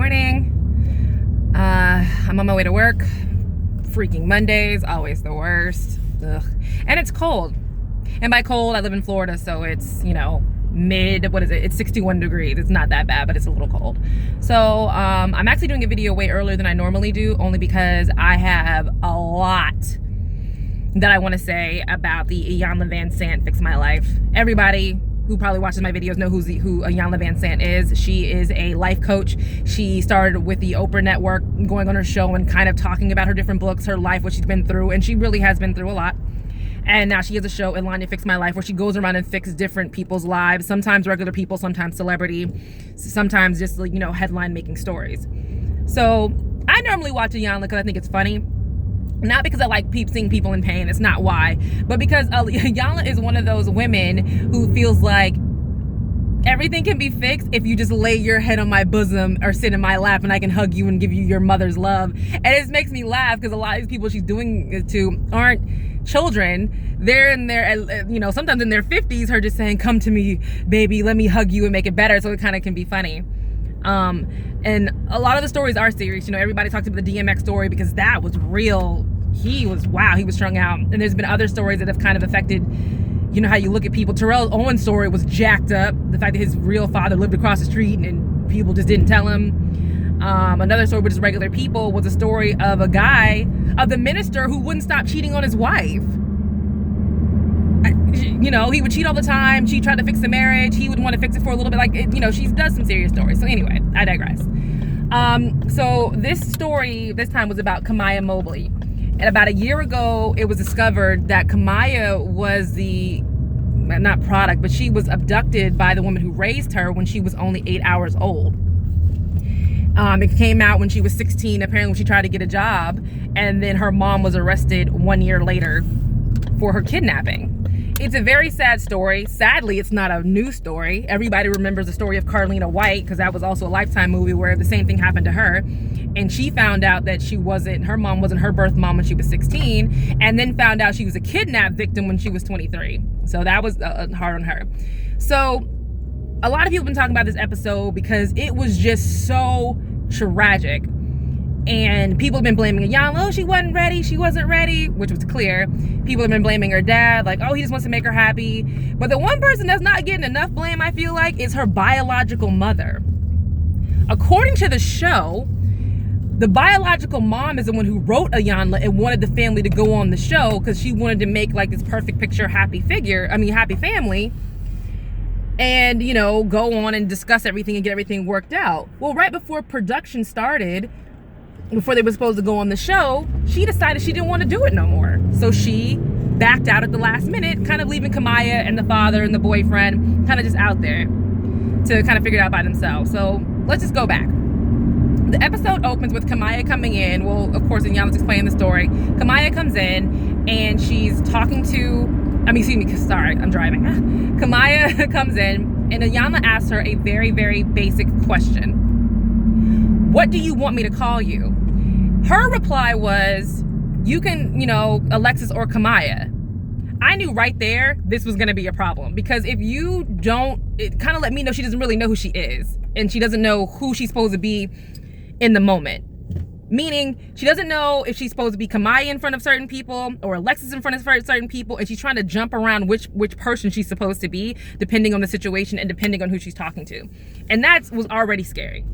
morning. I'm on my way to work. Freaking Mondays, always the worst. Ugh. And it's cold. And by cold, I live in Florida, so it's, it's 61 degrees. It's not that bad, but it's a little cold. So I'm actually doing a video way earlier than I normally do, only because I have a lot that I want to say about the Iyanla Fix My Life. Everybody who probably watches my videos know who Iyanla is. She is a life coach. She started with the Oprah Network, going on her show and kind of talking about her different books, her life, what she's been through, and she really has been through a lot. And now she has a show, Iyanla Fix My Life, where she goes around and fixes different people's lives, sometimes regular people, sometimes celebrity, sometimes just, headline making stories. So I normally watch Iyanla because I think it's funny. Not because I like seeing people in pain, it's not why, but because Iyanla is one of those women who feels like everything can be fixed if you just lay your head on my bosom or sit in my lap and I can hug you and give you your mother's love. And it makes me laugh because a lot of these people she's doing it to aren't children. They're in their, sometimes in their 50s, her just saying, come to me, baby, let me hug you and make it better. So it kind of can be funny. And a lot of the stories are serious. Everybody talks about the DMX story because that was real. He was strung out. And there's been other stories that have kind of affected, how you look at people. Terrell Owens' story was jacked up. The fact that his real father lived across the street and people just didn't tell him. Another story with just regular people was a story of the minister who wouldn't stop cheating on his wife. He would cheat all the time. She tried to fix the marriage. He would want to fix it for a little bit. She does some serious stories. So anyway, I digress. So this story this time was about Kamiyah Mobley. And about a year ago, it was discovered that Kamiyah was not product, but she was abducted by the woman who raised her when she was only 8 hours old. It came out when she was 16, apparently when she tried to get a job, and then her mom was arrested 1 year later for her kidnapping. It's a very sad story. Sadly, it's not a new story. Everybody remembers the story of Carlina White, because that was also a Lifetime movie where the same thing happened to her. And she found out that her mom wasn't her birth mom when she was 16, and then found out she was a kidnap victim when she was 23. So that was hard on her. So a lot of people have been talking about this episode because it was just so tragic. And people have been blaming Iyanla. Oh, she wasn't ready, which was clear. People have been blaming her dad, like, oh, he just wants to make her happy. But the one person that's not getting enough blame, I feel like, is her biological mother. According to the show, the biological mom is the one who wrote Iyanla and wanted the family to go on the show because she wanted to make this perfect picture happy family. And, go on and discuss everything and get everything worked out. Well, right before production started, before they were supposed to go on the show, she decided she didn't want to do it no more. So she backed out at the last minute, kind of leaving Kamiyah and the father and the boyfriend kind of just out there to kind of figure it out by themselves. So let's just go back. The episode opens with Kamiyah coming in. Well, of course, Iyanla's explaining the story. Kamiyah comes in and she's talking to, I'm driving. Kamiyah comes in and Iyanla asks her a very, very basic question. What do you want me to call you? Her reply was, you can, Alexis or Kamiyah. I knew right there this was going to be a problem, because if you don't, it kind of let me know she doesn't really know who she is, and she doesn't know who she's supposed to be in the moment. Meaning, she doesn't know if she's supposed to be Kamiyah in front of certain people or Alexis in front of certain people, and she's trying to jump around which person she's supposed to be, depending on the situation and depending on who she's talking to. And that was already scary.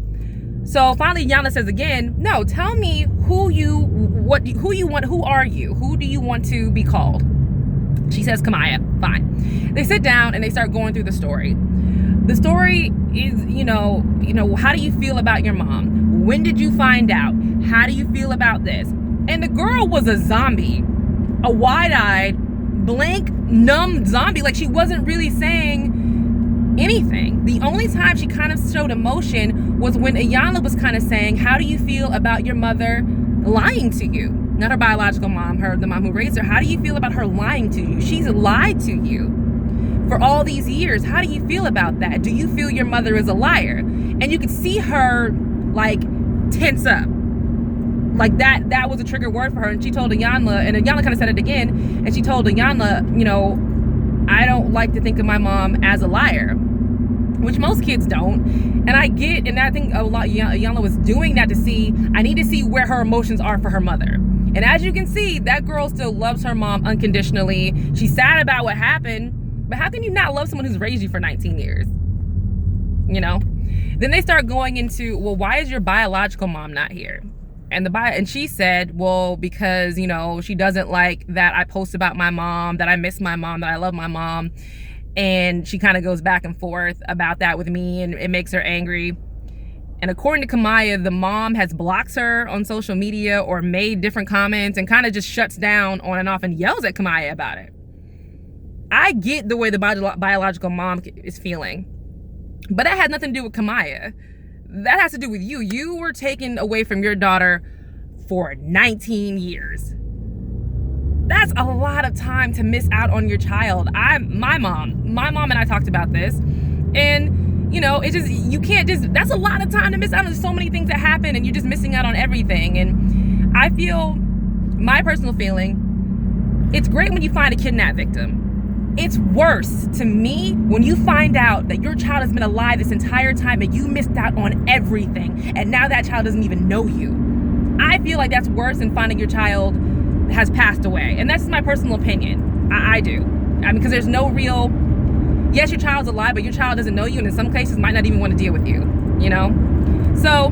So finally, Iyanla says again, no, tell me who you want, who are you? Who do you want to be called? She says Kamiyah. Fine. They sit down and they start going through the story. The story is, how do you feel about your mom? When did you find out? How do you feel about this? And the girl was a zombie, a wide-eyed, blank, numb zombie. Like, she wasn't really saying anything. The only time she kind of showed emotion was when Iyanla was kind of saying, how do you feel about your mother lying to you? Not her biological mom, the mom who raised her. How do you feel about her lying to you? She's lied to you for all these years. How do you feel about that? Do you feel your mother is a liar? And you could see her tense up. That was a trigger word for her. And she told Iyanla, and Iyanla kind of said it again, and she told Iyanla, I don't like to think of my mom as a liar. which most kids don't. And I get, and I think a lot, Iyanla was doing that to see, I need to see where her emotions are for her mother. And as you can see, that girl still loves her mom unconditionally. She's sad about what happened, but how can you not love someone who's raised you for 19 years? You know? Then they start going into, well, why is your biological mom not here? And she said, well, because, you know, she doesn't like that I post about my mom, that I miss my mom, that I love my mom. And she kind of goes back and forth about that with me, and it makes her angry. And according to Kamiyah, the mom has blocked her on social media or made different comments and kind of just shuts down on and off and yells at Kamiyah about it. I get the way the biological mom is feeling, but that had nothing to do with Kamiyah. That has to do with you. You were taken away from your daughter for 19 years. That's a lot of time to miss out on your child. My mom and I talked about this, and you know, you can't just, that's a lot of time to miss out on so many things that happen, and you're just missing out on everything. And I feel, my personal feeling, it's great when you find a kidnap victim. It's worse to me when you find out that your child has been alive this entire time and you missed out on everything, and now that child doesn't even know you. I feel like that's worse than finding your child has passed away. And that's my personal opinion. I do. I mean, because there's no real, yes, your child's alive, but your child doesn't know you, and in some cases might not even want to deal with you, you know? So,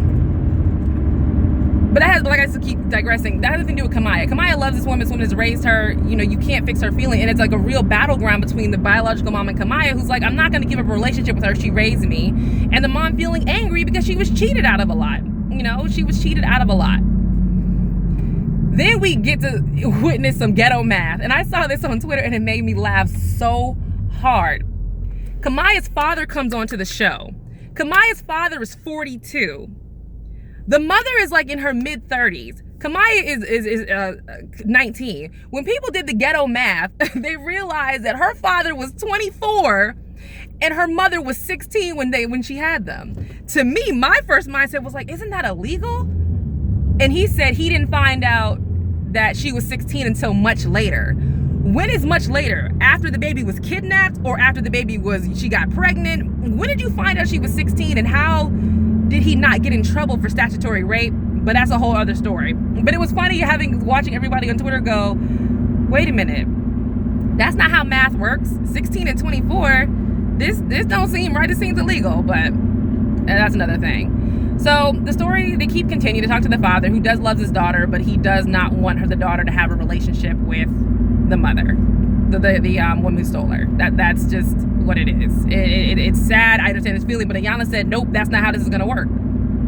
but that has, like I keep digressing, that has nothing to do with Kamiyah. Kamiyah loves this woman. This woman has raised her. You know, you can't fix her feeling. And it's like a real battleground between the biological mom and Kamiyah, who's like, I'm not going to give up a relationship with her. She raised me. And the mom feeling angry because she was cheated out of a lot. You know, she was cheated out of a lot. Then we get to witness some ghetto math. And I saw this on Twitter and it made me laugh so hard. Kamiyah's father comes onto the show. Kamiyah's father is 42. The mother is like in her mid-30s. Kamiyah is 19. When people did the ghetto math, they realized that her father was 24 and her mother was 16 when she had them. To me, my first mindset was like, isn't that illegal? And he said he didn't find out that she was 16 until much later. When is much later? After the baby was kidnapped, or after the baby she got pregnant? When did you find out she was 16, and how did he not get in trouble for statutory rape? But that's a whole other story. But it was funny watching everybody on Twitter go, wait a minute, that's not how math works. 16 and 24, this don't seem right. It seems illegal, but that's another thing. So the story, they keep continuing to talk to the father, who does love his daughter, but he does not want the daughter to have a relationship with the mother, the woman who stole her. That's just what it is. It's sad. I understand his feeling, but Iyanla said, nope, that's not how this is going to work.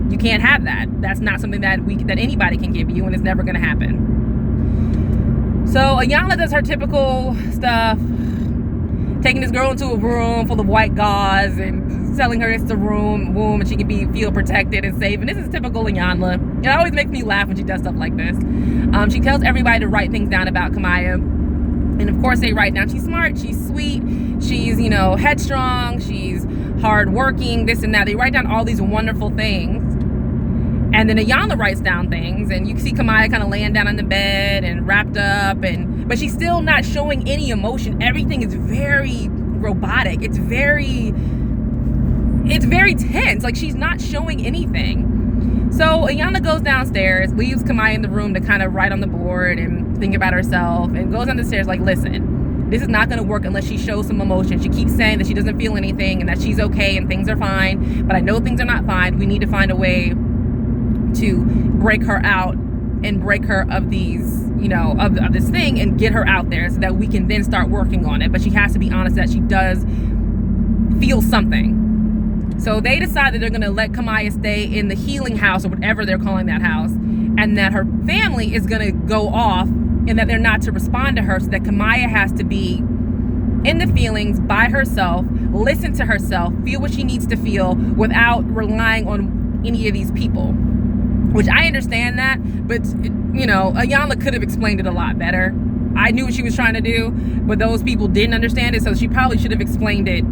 You can't have that. That's not something that anybody can give you, and it's never going to happen. So Iyanla does her typical stuff, taking this girl into a room full of white gauze and telling her it's the womb and she can feel protected and safe. And this is typical Iyanla. It always makes me laugh when she does stuff like this. She tells everybody to write things down about Kamiyah. And of course they write down she's smart, she's sweet, she's, you know, headstrong, she's hardworking, this and that. They write down all these wonderful things. And then Iyanla writes down things, and you can see Kamiyah kind of laying down on the bed and wrapped up, but she's still not showing any emotion. Everything is very robotic. It's very tense. Like, she's not showing anything. So Iyanla goes downstairs, leaves Kamiyah in the room to kind of write on the board and think about herself, and goes down the stairs like, listen, this is not going to work unless she shows some emotion. She keeps saying that she doesn't feel anything and that she's okay and things are fine, but I know things are not fine. We need to find a way to break her out and break her of these, you know, of this thing, and get her out there so that we can then start working on it. But she has to be honest that she does feel something. So they decide that they're going to let Kamiyah stay in the healing house, or whatever they're calling that house, and that her family is going to go off, and that they're not to respond to her, so that Kamiyah has to be in the feelings by herself, listen to herself, feel what she needs to feel without relying on any of these people. Which I understand that, but, you know, Iyanla could have explained it a lot better. I knew what she was trying to do, but those people didn't understand it, so she probably should have explained it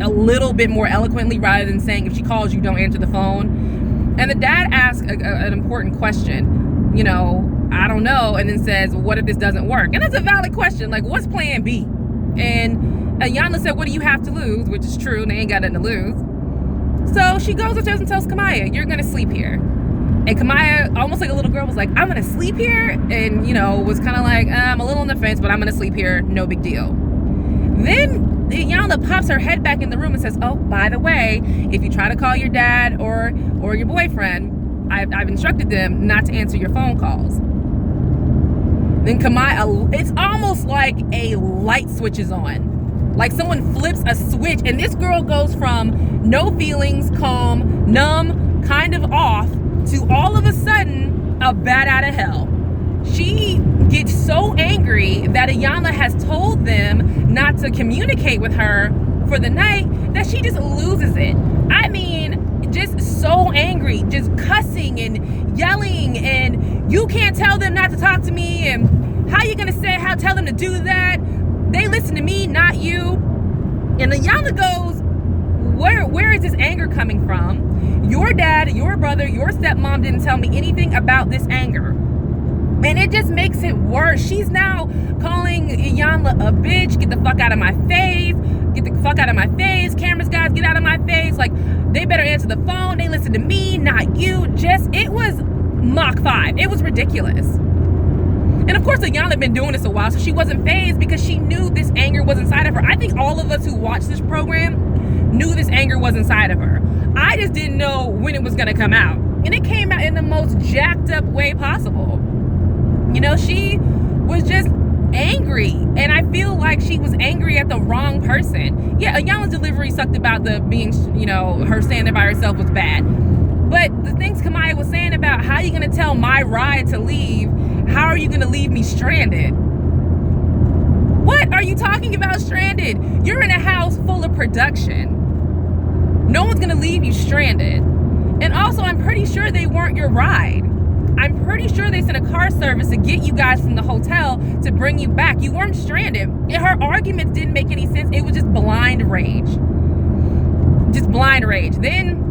a little bit more eloquently, rather than saying, if she calls you, don't answer the phone. And the dad asks an important question, you know, I don't know, and then says, well, what if this doesn't work? And that's a valid question. Like, what's plan B? And Iyanla said, what do you have to lose? Which is true, and they ain't got nothing to lose. So she goes upstairs and tells Kamiyah, you're gonna sleep here. And Kamiyah, almost like a little girl, was like, I'm gonna sleep here? And, was kind of like, I'm a little on the fence, but I'm gonna sleep here, no big deal. Then Iyanla pops her head back in the room and says, oh, by the way, if you try to call your dad or your boyfriend, I've instructed them not to answer your phone calls. Then Kamiyah, it's almost like a light switches on. Like someone flips a switch, and this girl goes from no feelings, calm, numb, kind of off, to all of a sudden a bat out of hell. She gets so angry that Iyanla has told them not to communicate with her for the night that she just loses it. I mean, just so angry, just cussing and yelling, and you can't tell them not to talk to me, and how you gonna tell them to do that? They listen to me, not you. And Iyanla goes, where is this anger coming from? Your dad, your brother, your stepmom didn't tell me anything about this anger. And it just makes it worse. She's now calling Iyanla a bitch. Get the fuck out of my face. Get the fuck out of my face. Cameras guys, get out of my face. Like, they better answer the phone. They listen to me, not you. It was Mach 5. It was ridiculous. And of course, Iyanla had been doing this a while, so she wasn't fazed because she knew this anger was inside of her. I think all of us who watched this program knew this anger was inside of her. I just didn't know when it was going to come out. And it came out in the most jacked up way possible. She was just angry. And I feel like she was angry at the wrong person. Yeah, Iyanla's delivery sucked about the being, her standing there by herself was bad. But the things Kamiyah was saying about how are you going to tell my ride to leave? How are you going to leave me stranded? What are you talking about stranded? You're in a house full of production. No one's going to leave you stranded. And also, I'm pretty sure they weren't your ride. I'm pretty sure they sent a car service to get you guys from the hotel to bring you back. You weren't stranded. Her arguments didn't make any sense. It was just blind rage. Just blind rage. Then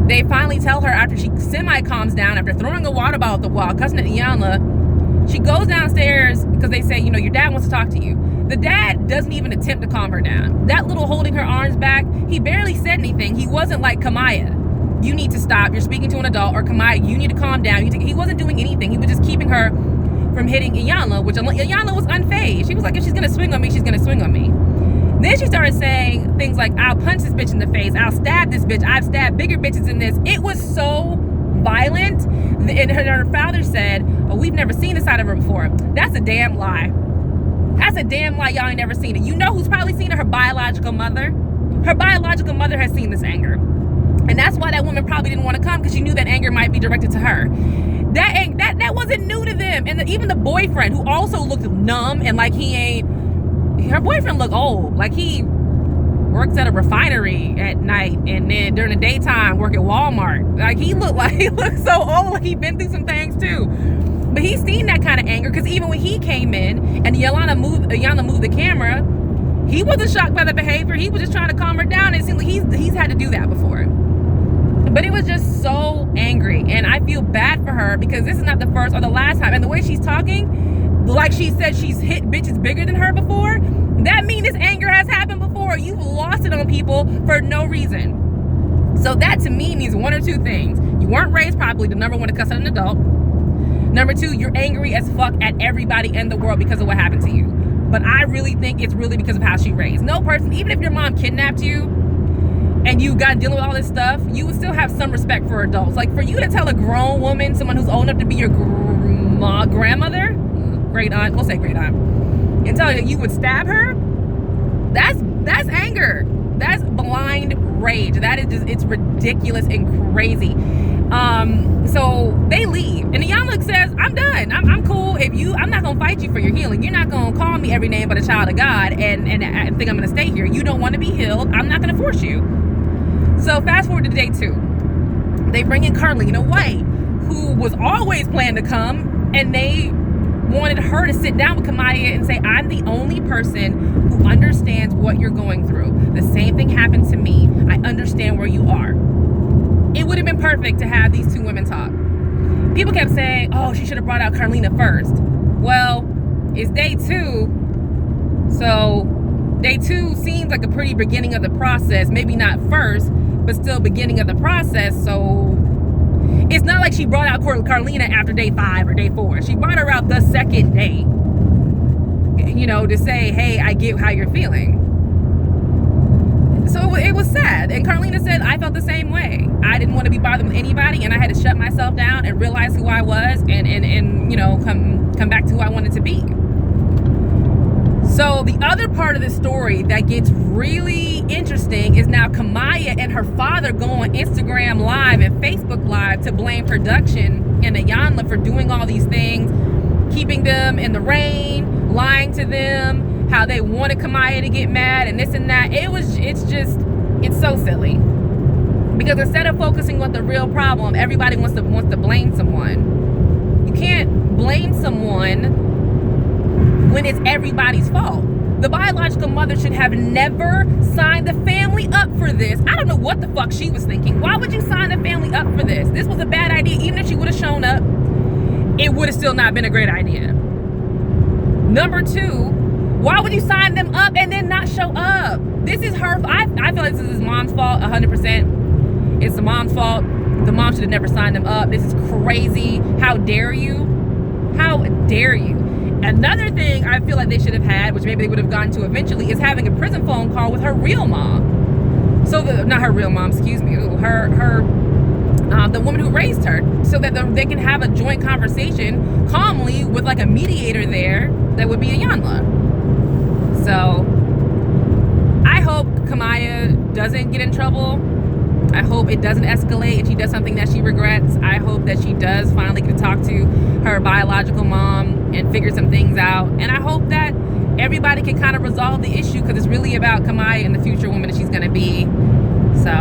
they finally tell her, after she semi-calms down, after throwing a water bottle at the wall, cussing at Iyanla, she goes downstairs because they say, your dad wants to talk to you. The dad doesn't even attempt to calm her down. That little holding her arms back, he barely said anything. He wasn't like, Kamiyah, you need to stop. You're speaking to an adult. Or Kamiyah, you need to calm down. He wasn't doing anything. He was just keeping her from hitting Iyanla, which Iyanla was unfazed. She was like, if she's going to swing on me, she's going to swing on me. Then she started saying things like, I'll punch this bitch in the face. I'll stab this bitch. I've stabbed bigger bitches than this. It was so violent. And her father said, oh, we've never seen this side of her before. That's a damn lie. That's a damn lie. Y'all ain't never seen it. You know who's probably seen it? Her biological mother. Her biological mother has seen this anger. And that's why that woman probably didn't want to come, because she knew that anger might be directed to her. That wasn't new to them. And even the boyfriend, who also looked numb and like her boyfriend looked old. Like he works at a refinery at night, and then during the daytime work at Walmart. Like he looked so old, like he'd been through some things too. But he's seen that kind of anger, because even when he came in and Iyanla moved the camera, he wasn't shocked by the behavior. He was just trying to calm her down. And it seemed like he's had to do that before. But it was just so angry, and I feel bad for her because this is not the first or the last time. And the way she's talking, like she said she's hit bitches bigger than her before, that means this anger has happened before. You've lost it on people for no reason. So that to me means one or two things. You weren't raised properly to, number one, to cuss at an adult. Number two, you're angry as fuck at everybody in the world because of what happened to you. But I really think it's really because of how she raised. No person, even if your mom kidnapped you and you got dealing with all this stuff, you would still have some respect for adults. Like, for you to tell a grown woman, someone who's old enough to be your grandmother, great aunt, we'll say great aunt, and tell her that you would stab her, that's anger. That's blind rage. That is just, it's ridiculous and crazy. So they leave, and Iyanla says, I'm done. I'm cool. I'm not gonna fight you for your healing. You're not gonna call me every name but a child of God and think I'm gonna stay here. You don't want to be healed. I'm not gonna force you. So fast forward to day 2. They bring in Carlina White, who was always planned to come, and they wanted her to sit down with Kamiyah and say, I'm the only person who understands what you're going through. The same thing happened to me. I understand where you are. It would have been perfect to have these two women talk. People kept saying, oh, she should have brought out Carlina first. Well, it's day 2, so Day 2 seems like a pretty beginning of the process. Maybe not first, but still beginning of the process. So it's not like she brought out Carlina after day 5 or day 4. She brought her out the second day, you know, to say, hey, I get how you're feeling. So it was sad. And Carlina said, I felt the same way. I didn't want to be bothered with anybody, and I had to shut myself down and realize who I was and you know, come back to who I wanted to be. So the other part of the story that gets really interesting is now Kamiyah and her father go on Instagram Live and Facebook Live to blame production and Iyanla for doing all these things, keeping them in the rain, lying to them, how they wanted Kamiyah to get mad and this and that. It's so silly. Because instead of focusing on the real problem, everybody wants to blame someone. You can't blame someone when it's everybody's fault. The biological mother should have never signed the family up for this. I don't know what the fuck she was thinking. Why would you sign the family up for this? This was a bad idea. Even if she would have shown up, it would have still not been a great idea. Number 2, why would you sign them up and then not show up? This is her. I feel like this is his mom's fault 100%. It's the mom's fault. The mom should have never signed them up. This is crazy. How dare you? How dare you? Another thing I feel like they should have had, which maybe they would have gotten to eventually, is having a prison phone call with her real mom. So not her real mom, excuse me. The woman who raised her, so that they can have a joint conversation calmly with like a mediator there that would be Iyanla. So I hope Kamiyah doesn't get in trouble. I hope it doesn't escalate and she does something that she regrets. I hope that she does finally get to talk to her biological mom and figure some things out. And I hope that everybody can kind of resolve the issue, because it's really about Kamiyah and the future woman that she's going to be. So